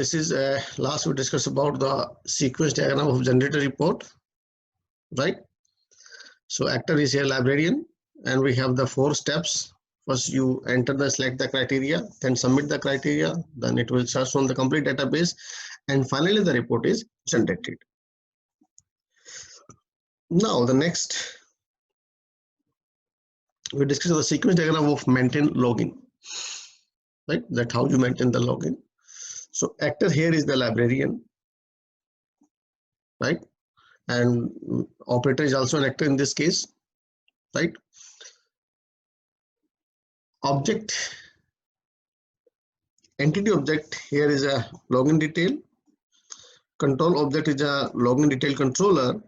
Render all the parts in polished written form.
This is last we discussed about the sequence diagram of generator report, right? So actor is here librarian, and we have the 4 steps. First you enter the select the criteria, then submit the criteria, then it will search from the complete database, and finally the report is generated. Now the next we discuss the sequence diagram of maintain login, right? That's how you maintain the login. So actor here is the librarian, right? And operator is also an actor in this case, right? Object, entity object here is a login detail, control object is a login detail controller,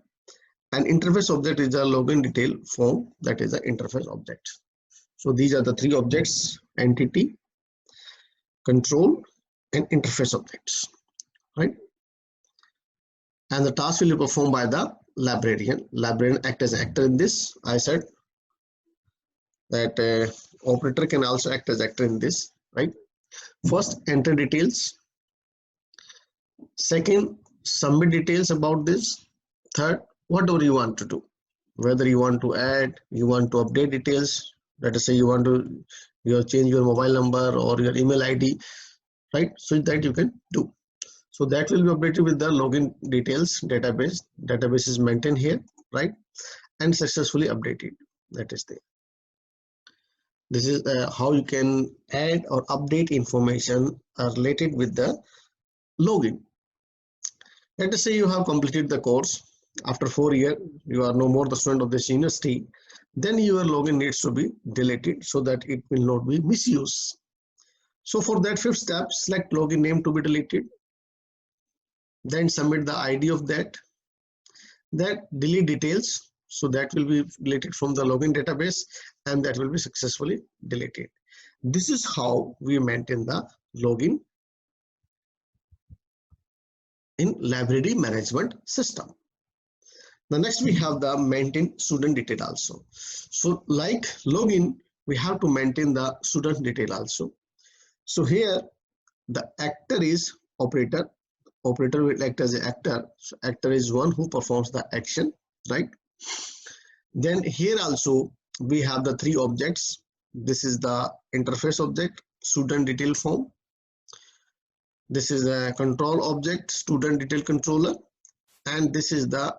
and interface object is a login detail form, that is the interface object. So these are the 3 objects: entity, control, and interface objects, right? And the task will be performed by the librarian. Librarian act as an actor in this. I said that operator can also act as actor in this, right? First, enter details. Second, submit details about this. Third, whatever you want to do, whether you want to add, you want to update details. Let us say you want to change your mobile number or your email ID, right? So that you can do. So that will be updated with the login details database. Database is maintained here, right? And successfully updated. That is there. This is how you can add or update information related with the login. Let us say you have completed the course. After 4 years, you are no more the student of this university. Then your login needs to be deleted so that it will not be misused. So for that 5th step, select login name to be deleted. Then submit the ID of that. Then delete details. So that will be deleted from the login database, and that will be successfully deleted. This is how we maintain the login in library management system. The next we have the maintain student detail also. So like login, we have to maintain the student detail also. So here the actor is operator. Operator will act as an actor. So actor is one who performs the action, right? Then here also we have the 3 objects. This is the interface object, student detail form. This is a control object, student detail controller, and this is the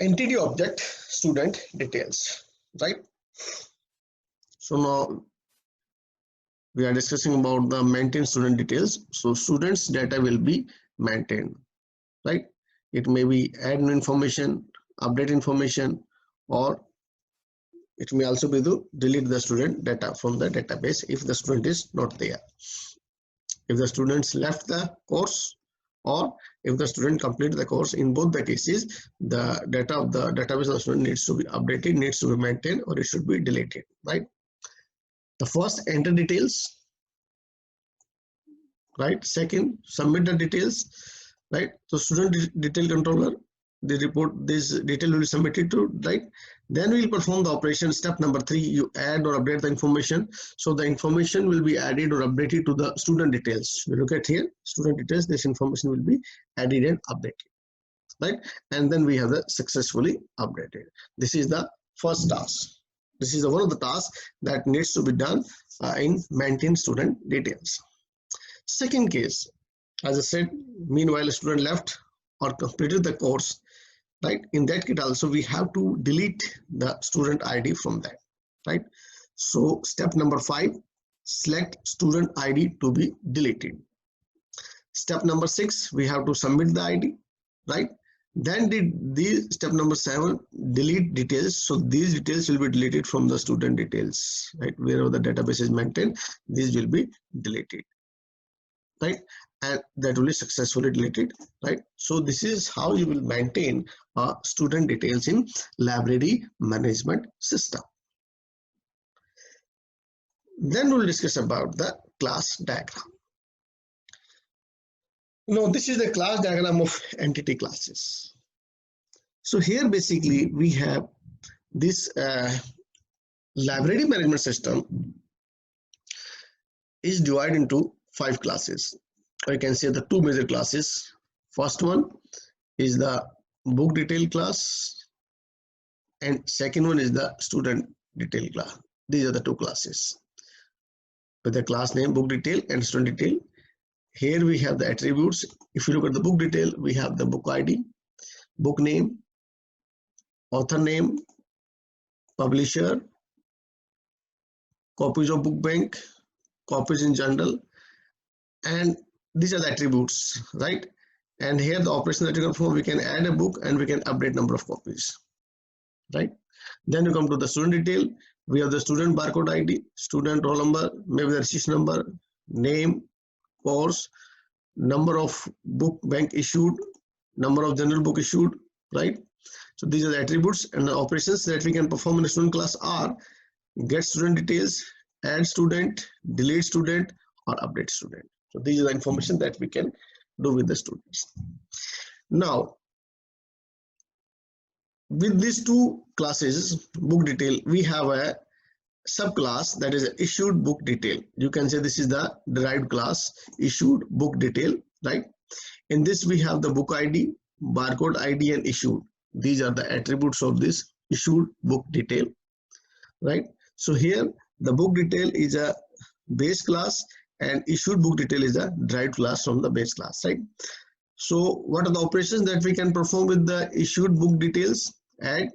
entity object, student details, right? So now we are discussing about the maintain student details. So students data will be maintained, right? It may be add new information, update information, or it may also be to delete the student data from the database if the student is not there. If the students left the course or if the student completed the course, in both the cases, the data of the database of the student needs to be updated, needs to be maintained, or it should be deleted, right? The first, enter details, right? Second, submit the details, right? So student detail controller, the report, this detail will be submitted to, right? Then we will perform the operation. Step number 3, you add or update the information. So the information will be added or updated to the student details. We look at here, student details, this information will be added and updated, right? And then we have the successfully updated. This is the first task. This is one of the tasks that needs to be done in maintain student details. Second case, as I said, meanwhile a student left or completed the course, right? In that case also we have to delete the student ID from that, right? So step number 5, select student ID to be deleted. Step number 6, we have to submit the ID, right? Then the step number 7, delete details. So these details will be deleted from the student details, right? Wherever the database is maintained, these will be deleted, right? And that will be successfully deleted, right? So this is how you will maintain student details in library management system. Then we'll discuss about the class diagram. Now this is the class diagram of entity classes. So here basically we have this library management system is divided into 5 classes, or you can say the 2 major classes. First one is the book detail class, and second one is the student detail class. These are the 2 classes with the class name book detail and student detail. Here we have the attributes. If you look at the book detail, we have the book ID, book name, author name, publisher, copies of book bank, copies in journal, and these are the attributes, right? And here the operation that you can perform, we can add a book and we can update number of copies, right? Then you come to the student detail. We have the student barcode ID, student roll number, maybe the registration number, name, course, number of book bank issued, number of general book issued, right? So these are the attributes, and the operations that we can perform in the student class are get student details, add student, delete student, or update student. So these are the information that we can do with the students. Now, with these 2 classes, book detail, we have a subclass that is issued book detail. You can say this is the derived class issued book detail, right? In this we have the book ID, barcode ID, and issued. These are the attributes of this issued book detail, right? So here the book detail is a base class and issued book detail is a derived class from the base class, right? So what are the operations that we can perform with the issued book details? Add,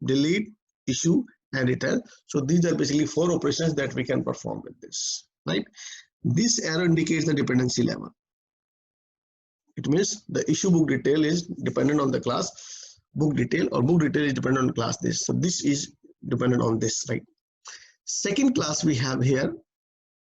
delete, issue, and return. So these are basically 4 operations that we can perform with this, right? This arrow indicates the dependency level. It means the issue book detail is dependent on the class book detail, or book detail is dependent on class this. So this is dependent on this, right? Second class we have here,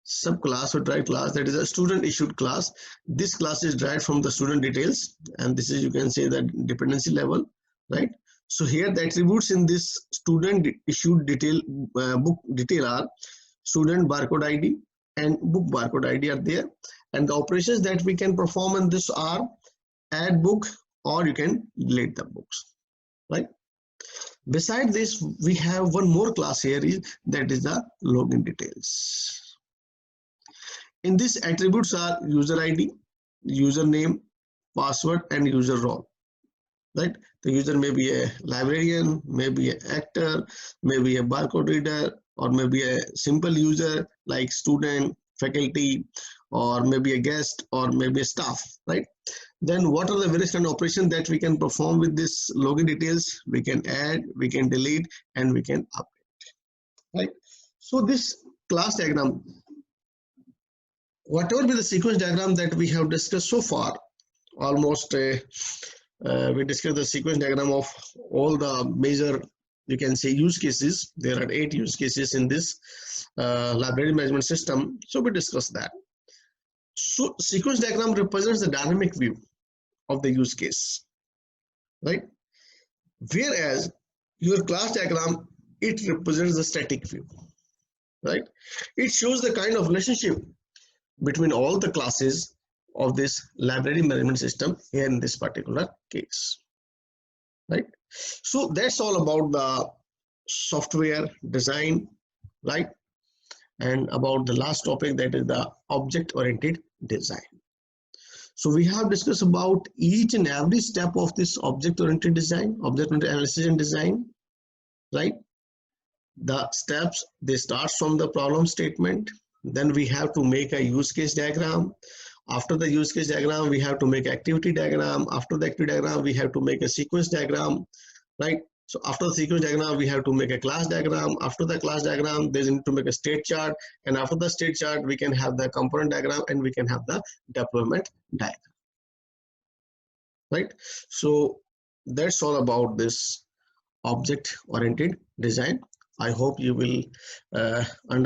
subclass or derived class, that is a student issued class. This class is derived from the student details, and this is, you can say, the dependency level, right? So here the attributes in this student issued detail book detail are student barcode ID and book barcode ID are there, and the operations that we can perform in this are add book, or you can delete the books, right? Besides this, we have one more class here, that is the login details. In this, attributes are user ID, username, password, and user role, right? The user may be a librarian, maybe an actor, maybe a barcode reader, or maybe a simple user like student, faculty, or maybe a guest, or maybe a staff, right? Then what are the various kind of operations that we can perform with this login details? We can add, we can delete, and we can update, right? So this class diagram, whatever be the sequence diagram that we have discussed so far, almost we discussed the sequence diagram of all the major, you can say, use cases. There are 8 use cases in this library management system. So we discussed that. So sequence diagram represents the dynamic view of the use case, right? Whereas your class diagram, it represents the static view, right? It shows the kind of relationship between all the classes of this library management system here in this particular case, right? So that's all about the software design, right? And about the last topic, that is the object-oriented design. So we have discussed about each and every step of this object-oriented design, object-oriented analysis and design, right? The steps, they start from the problem statement. Then we have to make a use case diagram. After the use case diagram, we have to make activity diagram. After the activity diagram, we have to make a sequence diagram, right? So after the sequence diagram, we have to make a class diagram. After the class diagram, there's need to make a state chart. And after the state chart, we can have the component diagram and we can have the deployment diagram, right? So that's all about this object-oriented design. I hope you will understand